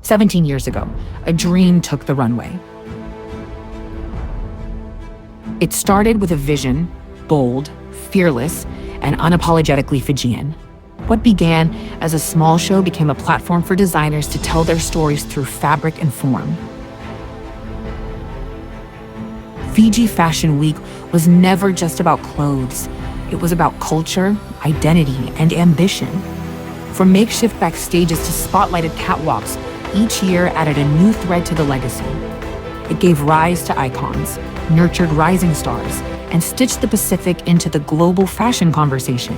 17 years ago, a dream took the runway. It started with a vision, bold, fearless, and unapologetically Fijian. What began as a small show became a platform for designers to tell their stories through fabric and form. Fiji Fashion Week was never just about clothes. It was about culture, identity, and ambition. From makeshift backstages to spotlighted catwalks, each year added a new thread to the legacy. It gave rise to icons, nurtured rising stars, and stitched the Pacific into the global fashion conversation.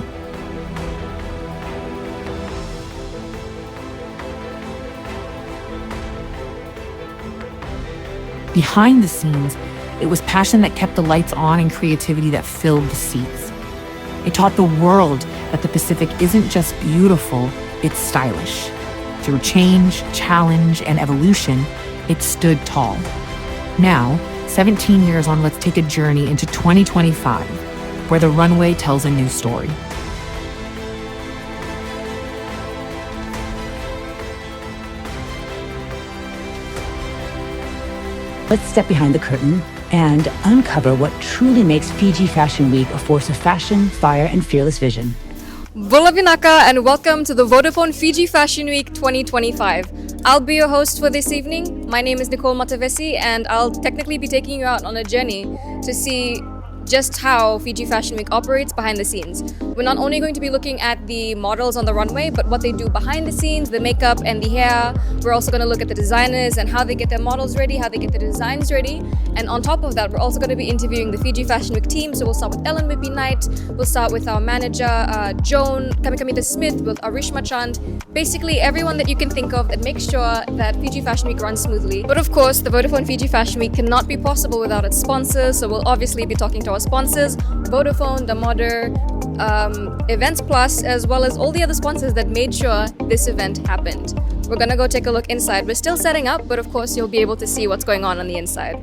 Behind the scenes, it was passion that kept the lights on and creativity that filled the seats. It taught the world that the Pacific isn't just beautiful, it's stylish. Through change, challenge, and evolution, it stood tall. Now, 17 years on, let's take a journey into 2025, where the runway tells a new story. Let's step behind the curtain and uncover what truly makes Fiji Fashion Week a force of fashion, fire, and fearless vision. Bulabinaka and welcome to the Vodafone Fiji Fashion Week 2025. I'll be your host for this evening. My name is Nicole Matavesi and I'll technically be taking you out on a journey to see just how Fiji Fashion Week operates behind the scenes. We're not only going to be looking at the models on the runway, but what they do behind the scenes, the makeup and the hair. We're also going to look at the designers and how they get their models ready, how they get the designs ready. And on top of that, we're also going to be interviewing the Fiji Fashion Week team. So we'll start with Ellen Whippy Knight, we'll start with our manager, Joan, Kamikamita Smith, with Arishma Chand, basically everyone that you can think of that makes sure that Fiji Fashion Week runs smoothly. But of course, the Vodafone Fiji Fashion Week cannot be possible without its sponsors. So we'll obviously be talking to our sponsors, Vodafone, The Modder, Events Plus, as well as all the other sponsors that made sure this event happened. We're gonna go take a look inside. We're still setting up, but of course you'll be able to see what's going on the inside.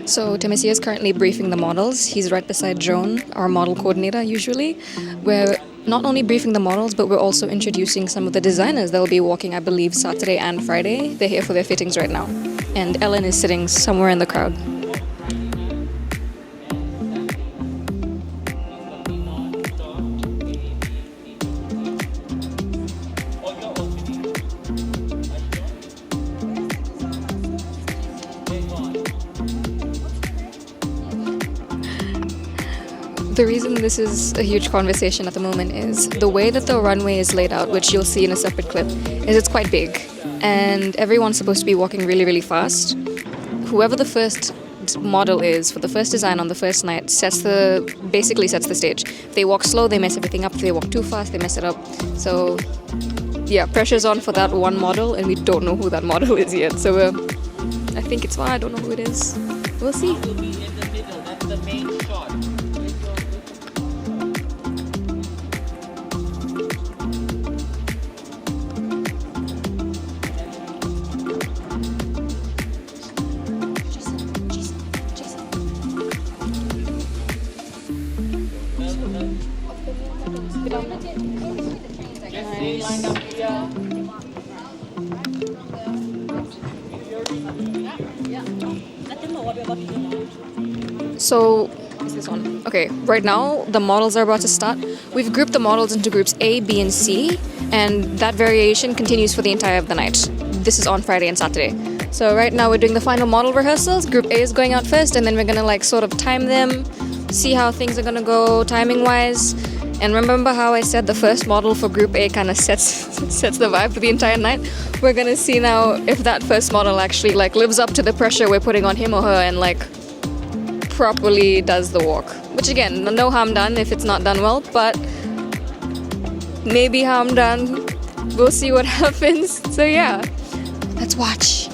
So Temesi is currently briefing the models. He's right beside Joan, our model coordinator usually. We're not only briefing the models, but we're also introducing some of the designers that will be walking, I believe, Saturday and Friday. They're here for their fittings right now. And Ellen is sitting somewhere in the crowd. The reason this is a huge conversation at the moment is the way that the runway is laid out, which you'll see in a separate clip, is it's quite big. And everyone's supposed to be walking really, really fast. Whoever the first model is for the first design on the first night basically sets the stage. If they walk slow, they mess everything up. If they walk too fast, they mess it up. So yeah, pressure's on for that one model, and we don't know who that model is yet. So I think it's fine. I don't know who it is. We'll see. That's the main shot. So, is this on? Okay, right now the models are about to start. We've grouped the models into groups A, B, and C, and that variation continues for the entire of the night. This is on Friday and Saturday. So right now we're doing the final model rehearsals. Group A is going out first, and then we're gonna sort of time them, see how things are gonna go timing-wise. And remember how I said the first model for Group A kind of sets the vibe for the entire night? We're gonna see now if that first model actually lives up to the pressure we're putting on him or her and properly does the walk. Which again, no harm done if it's not done well, but maybe harm done. We'll see what happens. So yeah, let's watch.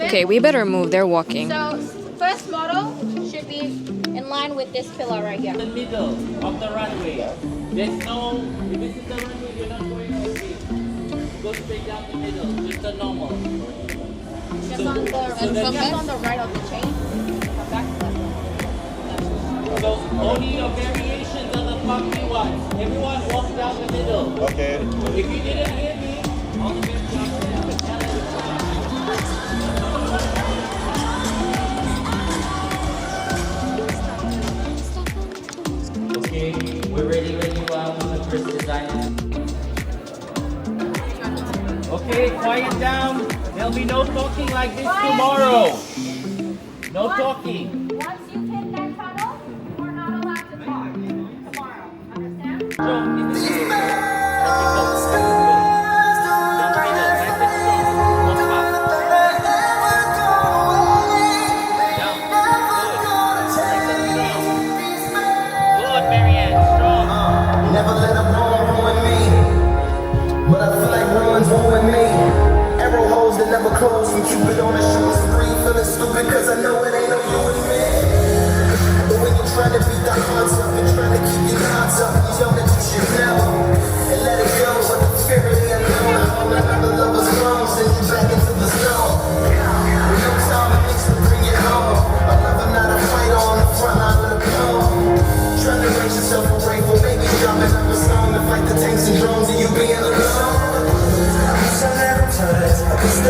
Okay, we better move. They're walking. So first model should be in line with this pillar right here. The middle of the runway. There's no, if this is the runway, you're not going like this. Go straight down the middle, just the normal. Just on the right of the chain. Come back to that one. Only your variations of the puffy ones. Everyone walk down the middle. Okay. If you didn't hear me, all the way Okay, we're ready when you are with the first design. Okay, quiet down. There'll be no talking like this tomorrow. No talking. Once you hit that tunnel, we're not allowed to talk tomorrow. Understand? So, in the Never let a ball ruin me, but I feel like ruins ruin me. Arrow holes that never close, from Cupid on the shoes free. Feeling stupid cause I know it ain't no you and me. But when you're trying to beat the odds up, you're trying to keep your odds up, you know that you should know and let it go. But the fear of the unknown, I hold another lover's wrong, send you back into the snow. With no time it makes me bring it home. A lover, not a fighter on the front line of the poem. Trying to raise yourself a rifle, baby, dropping up a stone to fight the tanks and drones, and you being alone. I never touch, cause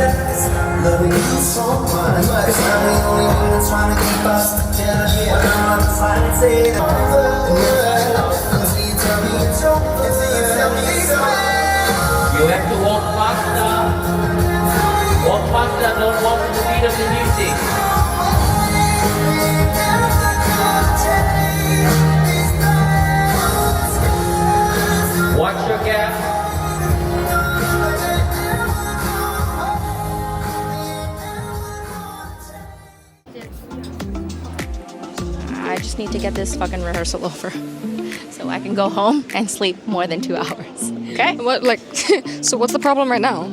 loving you so much. Cause I'm the only one that's trying to keep us together. When I'm on the side and say it over. Until you tell me it's over. Until you tell me it's over. You have to walk faster. Walk faster, don't walk to the beat of the music. Watch your gap. I just need to get this fucking rehearsal over so I can go home and sleep more than 2 hours. Okay? What, like, so what's the problem right now?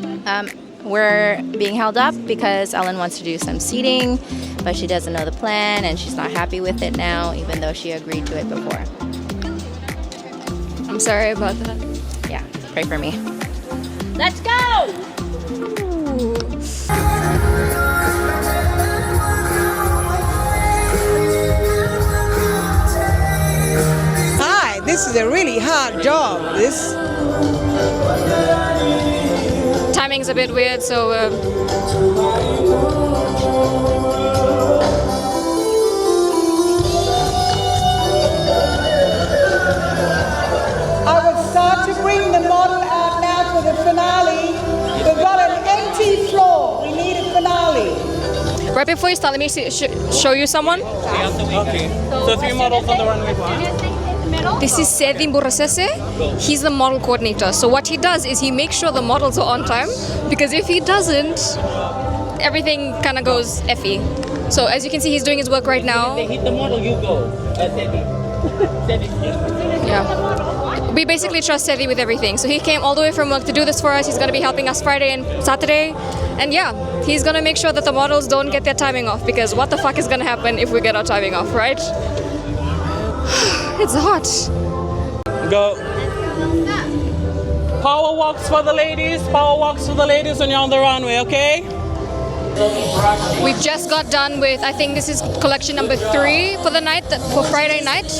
We're being held up because Ellen wants to do some seating, but she doesn't know the plan and she's not happy with it now, even though she agreed to it before. I'm sorry about that. Yeah, pray for me. Let's go! Hi, this is a really hard job. This. Timing's a bit weird, so I would start to bring the model out now for the finale. We've got an empty floor. We need a finale. right before you start, let me show you someone. Okay. So 3 models on the runway. This is Sevin Burasese. He's the model coordinator. So what he does is he makes sure the models are on time, because if he doesn't, everything kind of goes effy. So as you can see, he's doing his work right now. They hit the model, you go. Yeah. We basically trust Sevi with everything. So he came all the way from work to do this for us. He's going to be helping us Friday and Saturday. And yeah, he's going to make sure that the models don't get their timing off, because what the fuck is going to happen if we get our timing off, right? It's hot. Go. Power walks for the ladies. Power walks for the ladies when you're on the runway, okay? We've just got done with, I think this is collection number 3 for the night, for Friday night.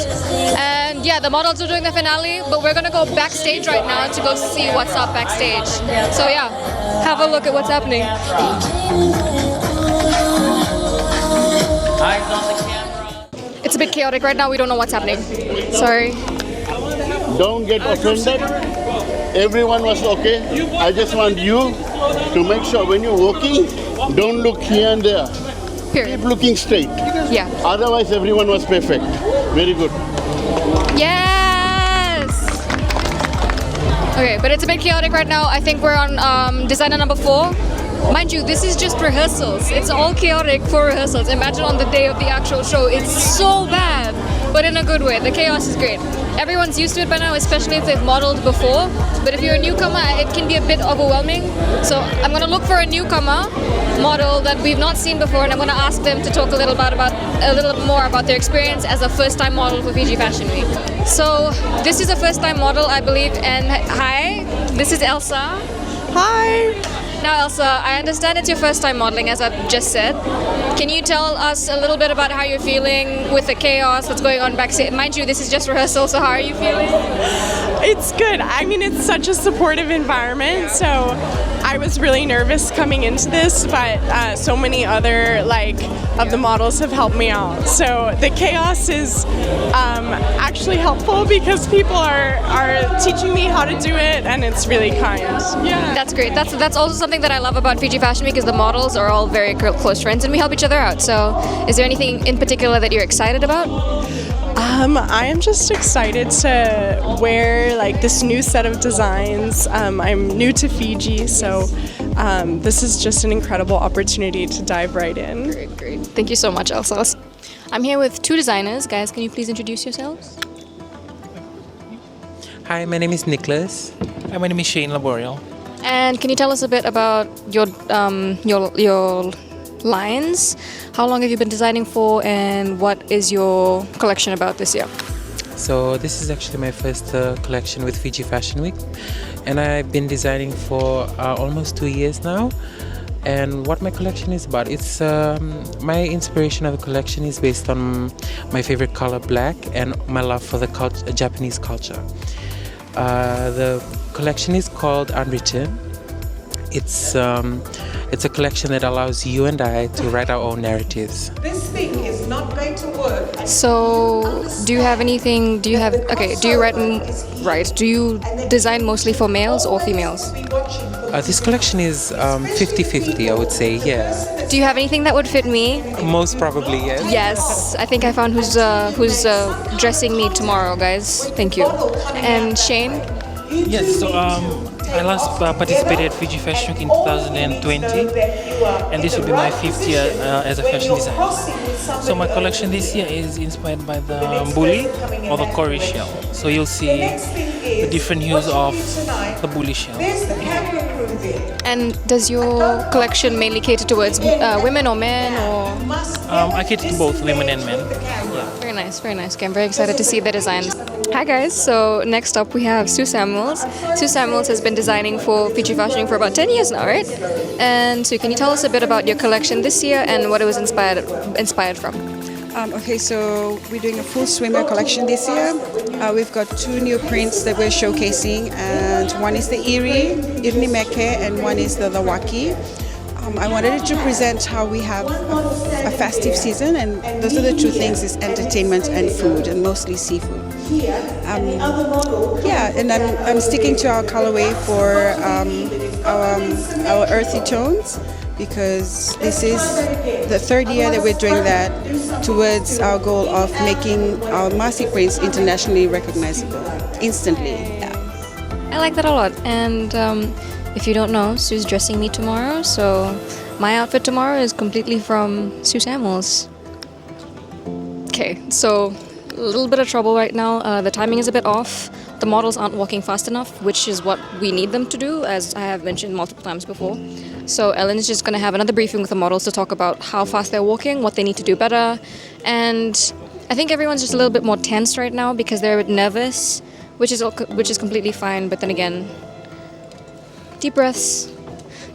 And yeah, the models are doing the finale, but we're gonna go backstage right now to go see what's up backstage. So yeah, have a look at what's happening. Eyes on the camera. It's a bit chaotic right now, we don't know what's happening. Sorry. Don't get offended. Everyone was okay. I just want you to make sure when you're walking, don't look here and there. Period. Keep looking straight. Yeah. Otherwise, everyone was perfect. Very good. Yes! Okay, but it's a bit chaotic right now. I think we're on designer number 4. Mind you, this is just rehearsals. It's all chaotic for rehearsals. Imagine on the day of the actual show. It's so bad, but in a good way. The chaos is great. Everyone's used to it by now, especially if they've modeled before. But if you're a newcomer, it can be a bit overwhelming. So I'm going to look for a newcomer model that we've not seen before, and I'm going to ask them to talk a little more about their experience as a first-time model for Fiji Fashion Week. So this is a first-time model, I believe. And hi, this is Elsa. Hi. Now, Elsa, I understand it's your first time modeling, as I've just said. Can you tell us a little bit about how you're feeling with the chaos that's going on backstage? Mind you, this is just rehearsal, so how are you feeling? It's good. I mean, it's such a supportive environment, so I was really nervous coming into this, but so many other of the models have helped me out. So the chaos is actually helpful because people are teaching me how to do it, and it's really kind. Yeah, that's great. That's also something that I love about Fiji Fashion Week is the models are all very close friends, and we help each other out. So, is there anything in particular that you're excited about? I am just excited to wear this new set of designs. I'm new to Fiji, so this is just an incredible opportunity to dive right in. Great. Thank you so much, Elsa. I'm here with two designers. Guys, can you please introduce yourselves? Hi, my name is Nicholas. Hi, my name is Shane Laboreel. And can you tell us a bit about your lines? How long have you been designing for, and what is your collection about this year? So this is actually my first collection with Fiji Fashion Week, and I've been designing for almost 2 years now. And what my collection is about, it's my inspiration of the collection is based on my favorite color, black, and my love for the Japanese culture. The collection is called Unwritten. It's a collection that allows you and I to write our own narratives. This thing is not going to work. So, do you have anything? Do you design mostly for males or females? This collection is 50-50, I would say. Yeah. Do you have anything that would fit me? Most probably, yes. Yes, I think I found who's dressing me tomorrow, guys. Thank you. And Shane? Yes, so I last participated at Fiji Fashion Week in 2020, and this will be my 5th year as a fashion designer. So my collection this year is inspired by the bully or the Cory shell. So you'll see the different hues of the bully shell. And does your collection mainly cater towards women or men, or? I cater to both women and men. Yeah. Very nice, very nice. Okay, I'm very excited to see the designs. Hi guys, so next up we have Sue Samuels. Sue Samuels has been designing for Fiji Fashion for about 10 years now, right? And so can you tell us a bit about your collection this year and what it was inspired from? Okay, so we're doing a full swimmer collection this year. We've got 2 new prints that we're showcasing, and one is the Irni Meke, and one is the Waki. I wanted to present how we have a festive season, and those are the 2 things: is entertainment and food, and mostly seafood. And I'm sticking to our colorway for our earthy tones, because this is the 3rd year that we're doing that towards our goal of making our Masi prints internationally recognizable instantly. Yeah. I like that a lot. And if you don't know, Sue's dressing me tomorrow, so my outfit tomorrow is completely from Sue Samuels. Okay, so a little bit of trouble right now. The timing is a bit off. The models aren't walking fast enough, which is what we need them to do, as I have mentioned multiple times before. So Ellen is just going to have another briefing with the models to talk about how fast they're walking, what they need to do better. And I think everyone's just a little bit more tense right now because they're a bit nervous, which is completely fine. But then again, deep breaths.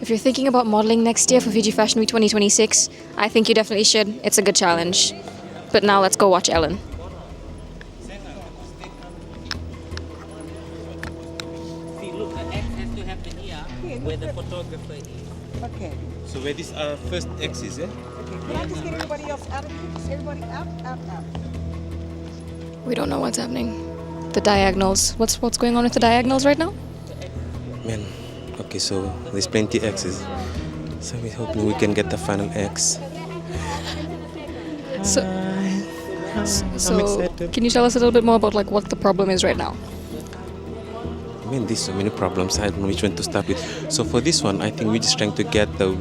If you're thinking about modeling next year for Fiji Fashion Week 2026, I think you definitely should. It's a good challenge. But now let's go watch Ellen. Where the photographer is. Okay. So where this first X is, yeah? Okay. Can I just get everybody else out of here? Just everybody up. We don't know what's happening. The diagonals. What's going on with the diagonals right now? Man, okay, so there's plenty X's. So we're hoping we can get the final X. So can you tell us a little bit more about what the problem is right now? I mean, there's so many problems. I don't know which one to start with. So for this one, I think we're just trying to get the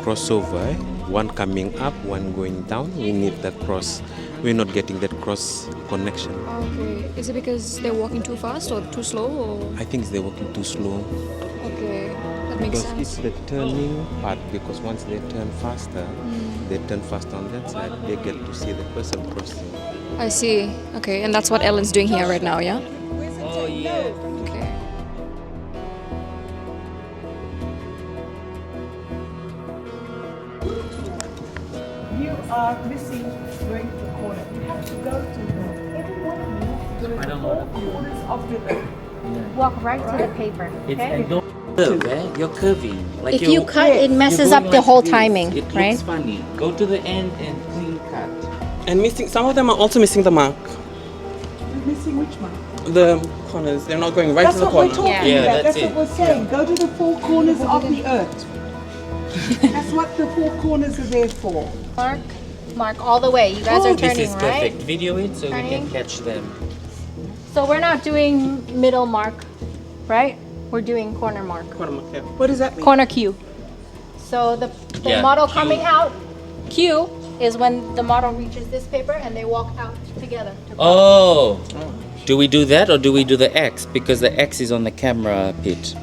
crossover. One coming up, one going down. We need the cross. We're not getting that cross connection. Okay. Is it because they're walking too fast or too slow? Or? I think they're walking too slow. Okay, that makes sense. Because it's the turning part. Because once they turn faster, on that side. They get to see the person crossing. I see. Okay, and that's what Ellen's doing here right now, yeah? Oh, yeah. Okay. are missing going to the corner. You have to go to every one of you to the four corners of the earth. Walk right to the paper. Okay? Don't curve, eh? You're curving. Like If you cut, it messes up the whole timing, it right? looks funny. Go to the end and clean cut. And some of them are also missing the mark. You're missing which one? The corners, they're not going right That's to the what corner. we're talking about. That's what we're saying. Go to the four corners of the earth. That's what the four corners are there for. Mark all the way. You guys are turning, This is perfect. right? Video it so we Turning. can catch them. So we're not doing middle mark, right? We're doing corner mark. Corner mark, yeah. What does that mean? Corner Q. So the Yeah, model Q. coming out, Q is when the model reaches this paper and they walk out together. Oh. Do we do that or do we do the X? Because the X is on the camera pit.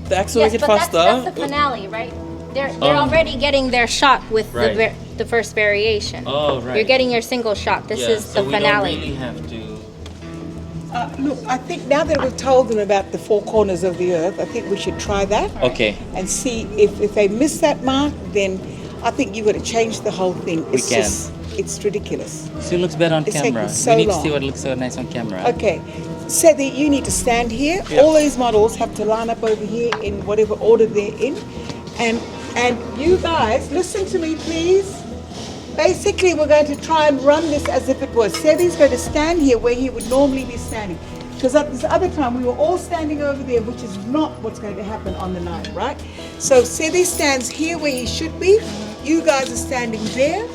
The X will make it faster. That's the finale, right? They're already getting their shot with Right. the first variation. Oh, right. You're getting your single shot. This is so the we finale. don't really have to. Look, I think now that we've told them about the four corners of the earth, I think we should try that. Okay. And see if they miss that mark, then I think you've got to change the whole thing. We can. It's ridiculous. Still looks better on It's camera. taking so we need long. to see what looks so nice on camera. Okay, so that you need to stand here. Yeah. All these models have to line up over here in whatever order they're in. And you guys, listen to me, please. Basically, we're going to try and run this as if it was. Sebi's going to stand here where he would normally be standing. Because at this other time, we were all standing over there, which is not what's going to happen on the night, right? So Sebi stands here where he should be. You guys are standing there,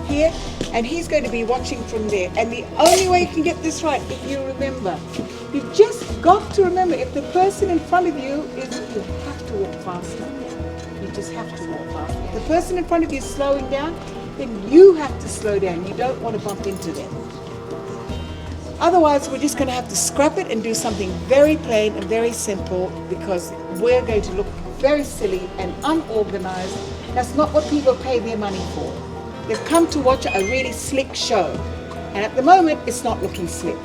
here, and he's going to be watching from there. And the only way you can get this right, if you remember, you've just got to remember, if the person in front of you you have to walk faster. You just have to walk faster. If the person in front of you is slowing down, then you have to slow down. You don't want to bump into them. Otherwise, we're just going to have to scrap it and do something very plain and very simple because we're going to look very silly and unorganized. That's not what people pay their money for. They've come to watch a really slick show. And at the moment, it's not looking slick.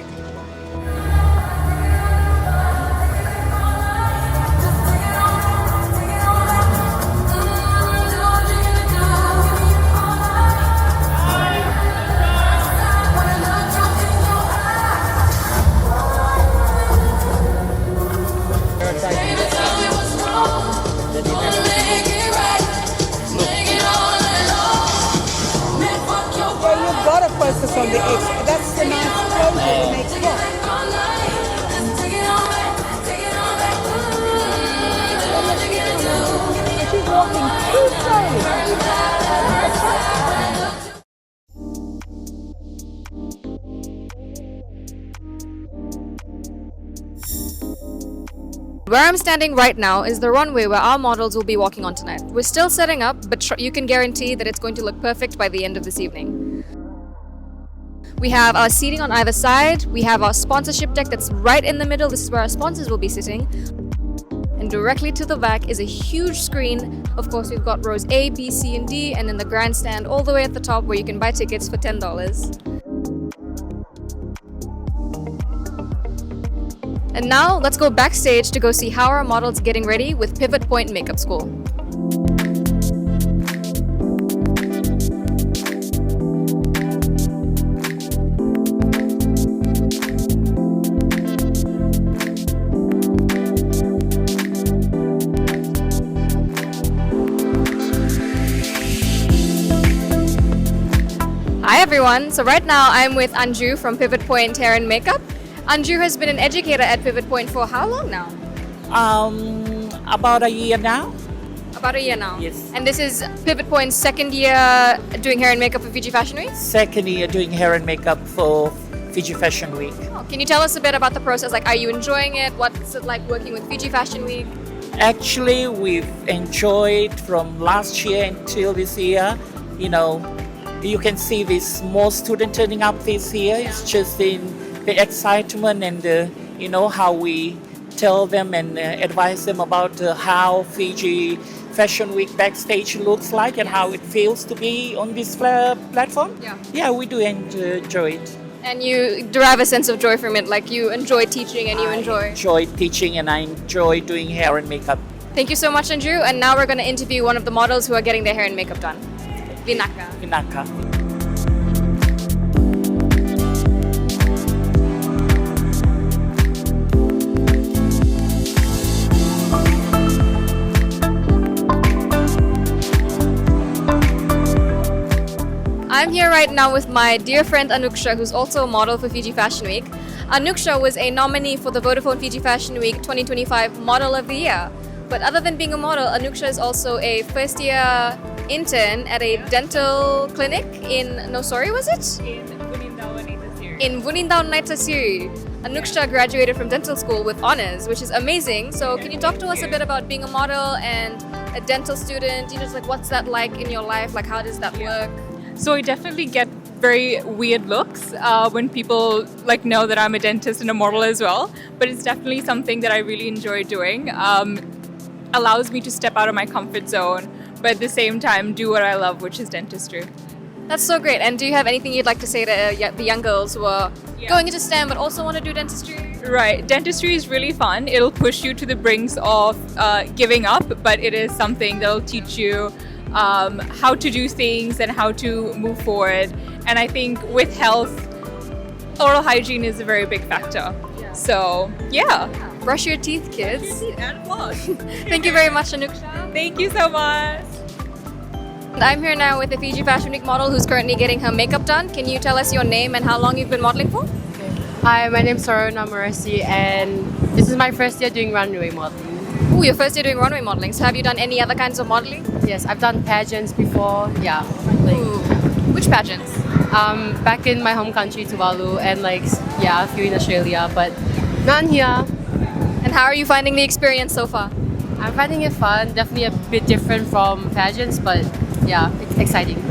Focus on the X. That's the nice closure that makes it. She's walking too slowly. Where I'm standing right now is the runway where our models will be walking on tonight. We're still setting up, but you can guarantee that it's going to look perfect by the end of this evening. We have our seating on either side. We have our sponsorship deck that's right in the middle. This is where our sponsors will be sitting. And directly to the back is a huge screen. Of course, we've got rows A, B, C, and D, and then the grandstand all the way at the top where you can buy tickets for $10. And now, let's go backstage to go see how our model's getting ready with Pivot Point Makeup School. Hi everyone, so right now I'm with Anju from Pivot Point Hair and Makeup. Anju has been an educator at Pivot Point for how long now? About a year now. About a year now? Yes. And this is Pivot Point's second year doing hair and makeup for Fiji Fashion Week? Second year doing hair and makeup for Fiji Fashion Week. Oh, can you tell us a bit about the process? Like, are you enjoying it? What's it like working with Fiji Fashion Week? Actually, we've enjoyed from last year until this year. You know, you can see this more student turning up this year. It's just in the excitement and you know how we tell them and advise them about how Fiji Fashion Week Backstage looks like and how it feels to be on this platform. Yeah, we do enjoy it. And you derive a sense of joy from it, like you enjoy teaching and you I enjoy teaching and I enjoy doing hair and makeup. Thank you so much, Anju. And now we're going to interview one of the models who are getting their hair and makeup done. Vinaka. Vinaka. I'm here right now with my dear friend Anuka, who's also a model for Fiji Fashion Week. Anuka was a nominee for the Vodafone Fiji Fashion Week 2025 Model of the Year. But other than being a model, Anuka is also a first-year intern at a dental clinic in Nosori, was it? In Vunindao Naitasiri. Anuka graduated from dental school with honors, which is amazing. So can you talk to us a bit about being a model and a dental student? You know, just like what's that like in your life? Like how does that work? So I definitely get very weird looks when people like know that I'm a dentist and a model as well. But it's definitely something that I really enjoy doing. Allows me to step out of my comfort zone, but at the same time do what I love, which is dentistry. That's so great. And do you have anything you'd like to say to the young girls who are going into STEM but also want to do dentistry? Right. Dentistry is really fun. It'll push you to the brinks of giving up, but it is something that'll teach you how to do things and how to move forward. And I think with health, oral hygiene is a very big factor. So, yeah. Brush your teeth, kids. And floss. Thank you very much, Anuka. Thank you so much. I'm here now with a Fiji Fashion Week model who's currently getting her makeup done. Can you tell us your name and how long you've been modeling for? Hi, my name is Sona Moresi and this is my first year doing runway modeling. Oh, your first year doing runway modeling. So have you done any other kinds of modeling? Yes, I've done pageants before. Yeah. Which pageants? Back in my home country, Tuvalu, and a few in Australia, but none here. And how are you finding the experience so far? I'm finding it fun. Definitely a bit different from pageants, but yeah, it's exciting.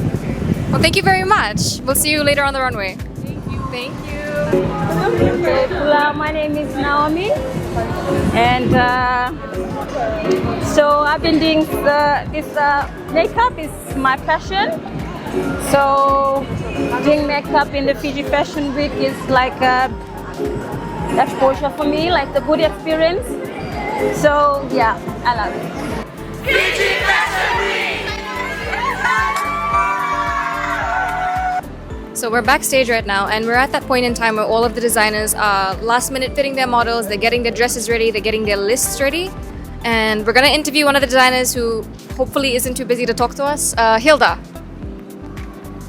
Well, thank you very much. We'll see you later on the runway. Thank you. Hello, my name is Naomi, and so I've been doing this makeup is my passion. So doing makeup in the Fiji Fashion Week is like exposure for me, like the good experience. So yeah, I love it. Fiji Fashion Week! So we're backstage right now and we're at that point in time where all of the designers are last minute fitting their models, they're getting their dresses ready, they're getting their lists ready. And we're gonna interview one of the designers who hopefully isn't too busy to talk to us, Hilda.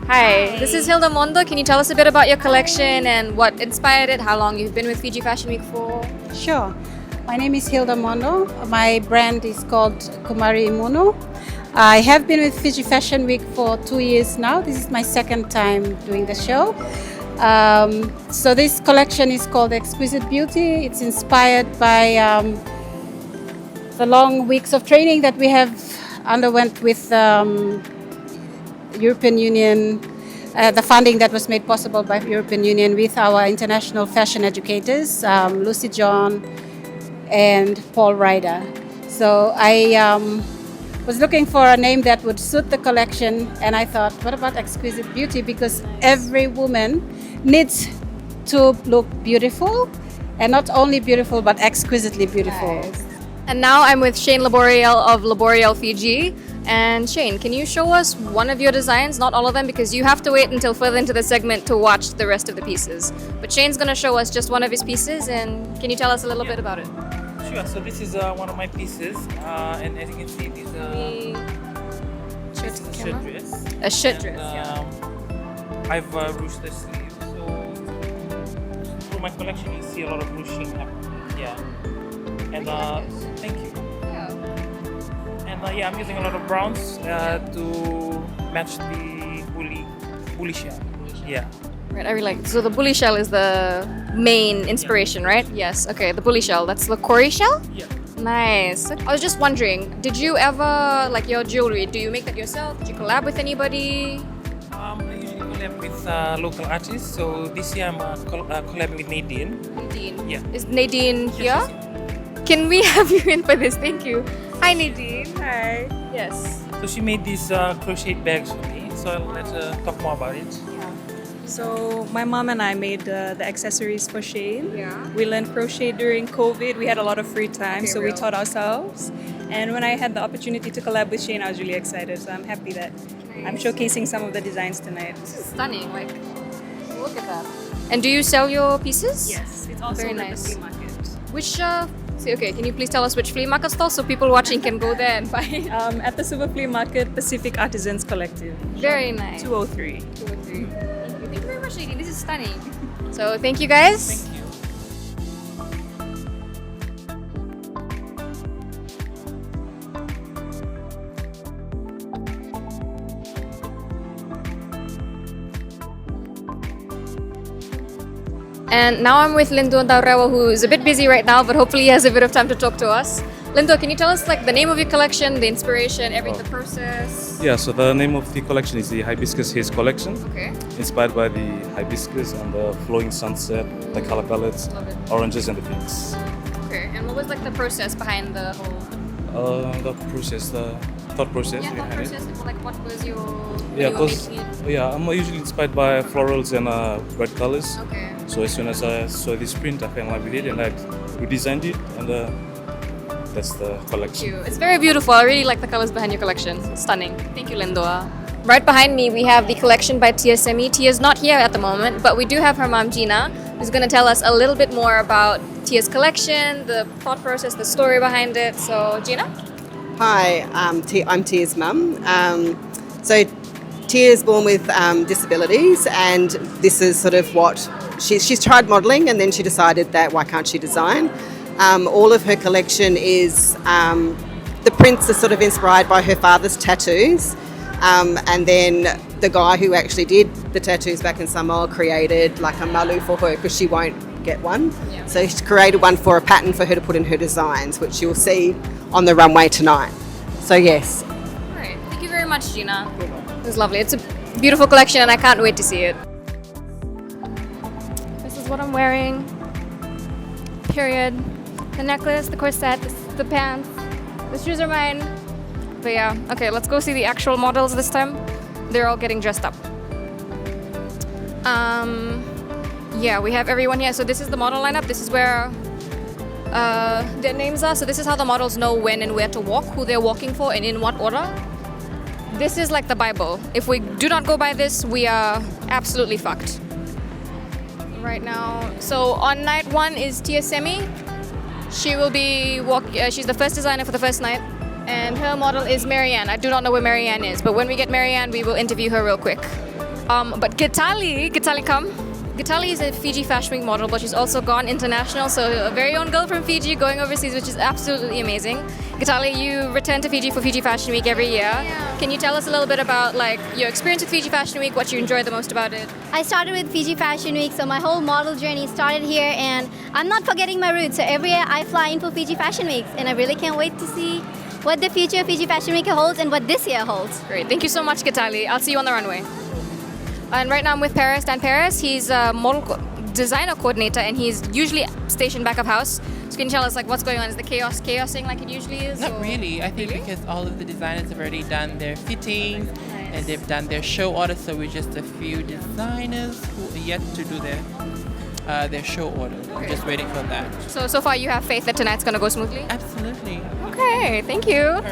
Hi, this is Hilda Mono. Can you tell us a bit about your collection and what inspired it, how long you've been with Fiji Fashion Week for? Sure. My name is Hilda Mono. My brand is called Kumari Mono. I have been with Fiji Fashion Week for 2 years now. This is my second time doing the show. So this collection is called Exquisite Beauty. It's inspired by the long weeks of training that we have underwent with European Union, the funding that was made possible by European Union with our international fashion educators, Lucy John and Paul Ryder. So I was looking for a name that would suit the collection, and I thought, what about Exquisite Beauty? Because every woman needs to look beautiful, and not only beautiful, but exquisitely beautiful. Nice. And now I'm with Shane Laboreel of Laboreel Fiji. And Shane, can you show us one of your designs? Not all of them, because you have to wait until further into the segment to watch the rest of the pieces. But Shane's going to show us just one of his pieces, and can you tell us a little bit about it? Sure, so this is one of my pieces, and as you can see, it is a shirt dress. A shirt dress, I've ruched the sleeve, so through my collection you see a lot of ruching happening. Yeah. And thank you. And I'm using a lot of browns to match the bully shell. Yeah. Right, I really like it. So the bully shell is the main inspiration, right? Yes. Okay, the bully shell. That's the Cory shell? Yeah. Nice. I was just wondering, did you ever, like your jewelry, do you make that yourself? Did you collab with anybody? I usually collab with local artists. So this year I'm collabing with Nadine. Nadine. Yeah. Is Nadine here? Can we have you in for this? Thank you. Hi, Nadine. Hi. Yes. So she made these crochet bags for me. So I'll let her talk more about it. So my mom and I made the accessories for Shane. Yeah. We learned crochet during COVID. We had a lot of free time, so we taught ourselves. And when I had the opportunity to collab with Shane, I was really excited. So I'm happy that I'm showcasing some of the designs tonight. This is stunning. Like, look at that. And do you sell your pieces? Yes, it's also very at the nice. flea market. Which okay, can you please tell us which flea market stall so people watching can go there and buy it? At the Super Flea Market, Pacific Artisans Collective. Very nice. 203. 203. Thank you very much, lady. This is stunning. So thank you guys. Thank you. And now I'm with Lindo Daro, who is a bit busy right now, but hopefully he has a bit of time to talk to us. Lindo, can you tell us like the name of your collection, the inspiration, the process? Yeah, so the name of the collection is the Hibiscus Haze Collection. Okay. Inspired by the hibiscus and the flowing sunset, the color palettes, oranges and the pinks. Okay, and what was like the process behind the whole? The thought process Yeah, thought behind it. process. Like what was your? Yeah, you were because making it? I'm usually inspired by florals and bright colors. Okay. So as soon as I saw this print, I fell in love with it and I redesigned it, and that's the collection. Thank you. It's very beautiful. I really like the colors behind your collection. Stunning. Thank you, Lindo. Right behind me, we have the collection by Tia Semi. Tia's not here at the moment, but we do have her mom, Gina, who's going to tell us a little bit more about Tia's collection, the thought process, the story behind it. So, Gina? Hi, I'm Tia's mum. So Tia is born with disabilities, and this is sort of what she's tried modelling, and then she decided that why can't she design? All of her collection is the prints are sort of inspired by her father's tattoos, and then the guy who actually did the tattoos back in Samoa created like a malu for her because she won't get one. Yeah. So she created one for a pattern for her to put in her designs, which you'll see on the runway tonight. So yes. All right. Thank you very much, Gina. It was lovely. It's a beautiful collection and I can't wait to see it. This is what I'm wearing. Period. The necklace, the corset, the pants. The shoes are mine. But yeah, okay, let's go see the actual models this time. They're all getting dressed up. Yeah, we have everyone here. So this is the model lineup. This is where their names are. So this is how the models know when and where to walk, who they're walking for, and in what order. This is like the Bible. If we do not go by this, we are absolutely fucked. Right now. So on night one is Tia Semi. She will be she's the first designer for the first night. And her model is Marianne. I do not know where Marianne is, but when we get Marianne, we will interview her real quick. But Gitali, come. Gitali is a Fiji Fashion Week model, but she's also gone international, so a very own girl from Fiji going overseas, which is absolutely amazing. Gitali, you return to Fiji for Fiji Fashion Week every year. Yeah. Can you tell us a little bit about like your experience with Fiji Fashion Week, what you enjoy the most about it? I started with Fiji Fashion Week, so my whole model journey started here, and I'm not forgetting my roots. So every year I fly in for Fiji Fashion Week, and I really can't wait to see what the future of Fiji Fashion Week holds and what this year holds. Great, thank you so much, Gitali. I'll see you on the runway. And right now I'm with Paris, Dan Paris. He's a model designer coordinator, and he's usually stationed back of house. So can you tell us like what's going on? Is the chaosing like it usually is? Not really. I think because all of the designers have already done their fittings and they've done their show orders, so we're just a few designers who are yet to do their show order. We're just waiting for that. So far you have faith that tonight's gonna go smoothly? Absolutely. Okay, thank you.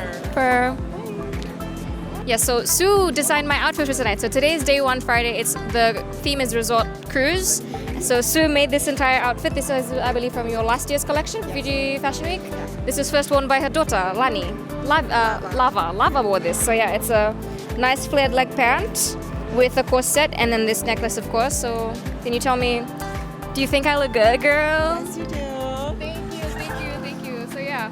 Yeah, so Sue designed my outfit for tonight. So today's day one, Friday. The theme is resort cruise. So Sue made this entire outfit. This is, I believe, from your last year's collection, Fiji Fashion Week. This was first worn by her daughter, Lani. Lava wore this. So yeah, it's a nice flared leg pant with a corset and then this necklace, of course. So can you tell me, do you think I look good, girl? Yes, you do. Thank you. So yeah,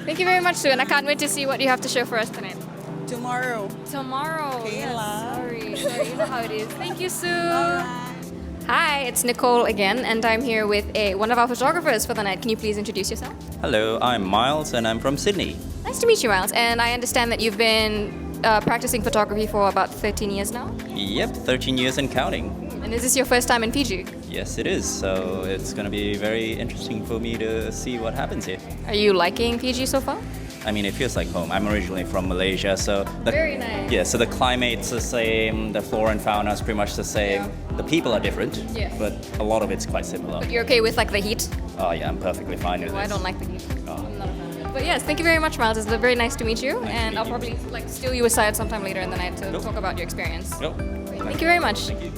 thank you very much, Sue, and I can't wait to see what you have to show for us tonight. Tomorrow. Yes, sorry, you know how it is. Thank you, Sue. Hi, it's Nicole again, and I'm here with one of our photographers for the night. Can you please introduce yourself? Hello, I'm Miles and I'm from Sydney. Nice to meet you, Miles. And I understand that you've been practicing photography for about 13 years now? Yep, 13 years and counting. And is this your first time in Fiji? Yes, it is. So it's going to be very interesting for me to see what happens here. Are you liking Fiji so far? I mean, it feels like home. I'm originally from Malaysia, so very nice. Yeah, so the climate's the same, the flora and fauna is pretty much the same. Yeah. The people are different, but a lot of it's quite similar. But you're okay with like the heat? Oh yeah, I'm perfectly fine with it. I don't like the heat. I'm not a fan of it. But yes, thank you very much, Miles. It's very nice to meet you, and I'll probably like steal you aside sometime later in the night to talk about your experience. Nope. Thank you very much. Thank you.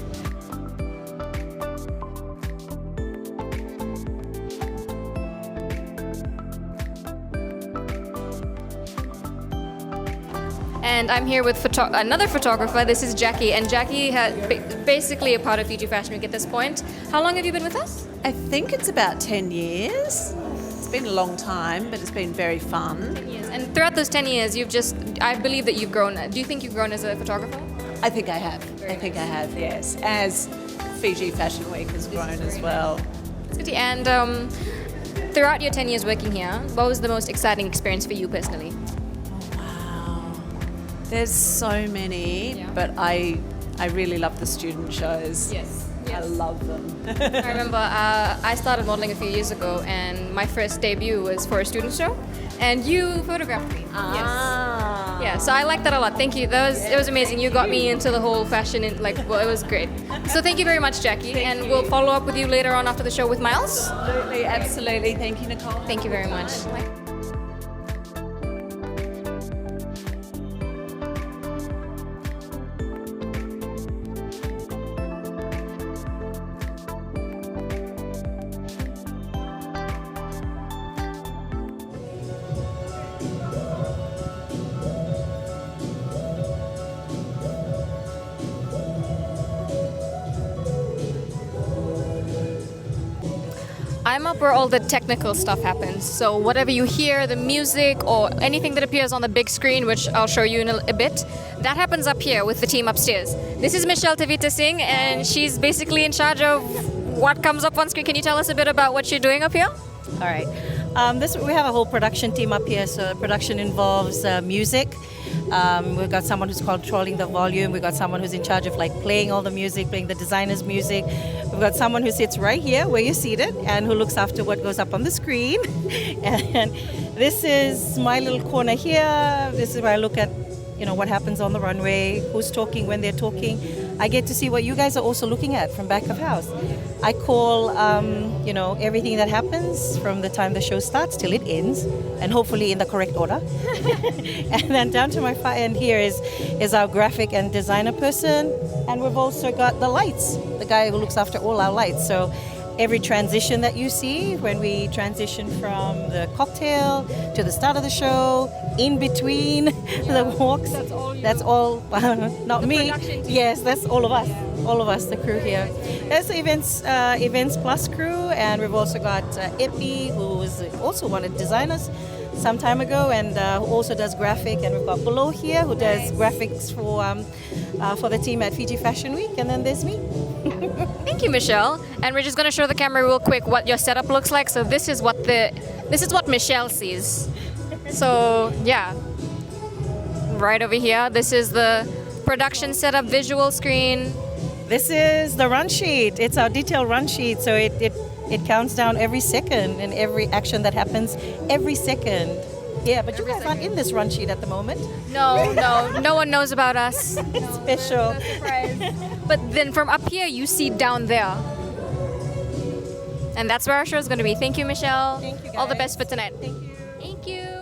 And I'm here with another photographer. This is Jackie, and Jackie had basically a part of Fiji Fashion Week at this point. How long have you been with us? I think it's about 10 years. It's been a long time, but it's been very fun. 10 years. And throughout those 10 years, I believe that you've grown. Do you think you've grown as a photographer? I think I have. I think I have, yes. As Fiji Fashion Week has grown as well. And throughout your 10 years working here, what was the most exciting experience for you personally? There's so many, but I really love the student shows. Yes. I love them. I remember I started modeling a few years ago, and my first debut was for a student show, and you photographed me. Ah. Yes. Yeah, so I like that a lot. Thank you. It was amazing. You got me into the whole fashion, it was great. So thank you very much, Jackie, and we'll follow up with you later on after the show with Miles. Absolutely, absolutely. Thank you, Nicole. Thank you very much. I'm up where all the technical stuff happens. So whatever you hear, the music or anything that appears on the big screen, which I'll show you in a bit, that happens up here with the team upstairs. This is Michelle Tavita Singh, and she's basically in charge of what comes up on screen. Can you tell us a bit about what you're doing up here? All right. We have a whole production team up here. So production involves music. We've got someone who's controlling the volume. We've got someone who's in charge of like playing all the music, playing the designer's music. We've got someone who sits right here where you're seated and who looks after what goes up on the screen. And this is my little corner here. This is where I look at, what happens on the runway, who's talking when they're talking. I get to see what you guys are also looking at from back of house. I call, everything that happens from the time the show starts till it ends, and hopefully in the correct order. And then down to my far end here is our graphic and designer person, and we've also got the lights, the guy who looks after all our lights. So every transition that you see, when we transition from the cocktail to the start of the show, in between the walks, that's all not me. Yes, that's all of us, the crew here. There's the events plus crew, and we've also got Epi, who was also one of the designers some time ago, and who also does graphic, and we've got Below here, who does graphics for the team at Fiji Fashion Week, and then there's me. Thank you, Michelle. And we're just going to show the camera real quick what your setup looks like. So this is what Michelle sees. So yeah, right over here, this is the production setup visual screen. This is the run sheet. It's our detailed run sheet. So it counts down every second and every action that happens every second. Yeah, but you guys aren't in this run sheet at the moment. No one knows about us. Special. But then from up here, you see down there. And that's where our show is going to be. Thank you, Michelle. Thank you, guys. All the best for tonight. Thank you. Thank you.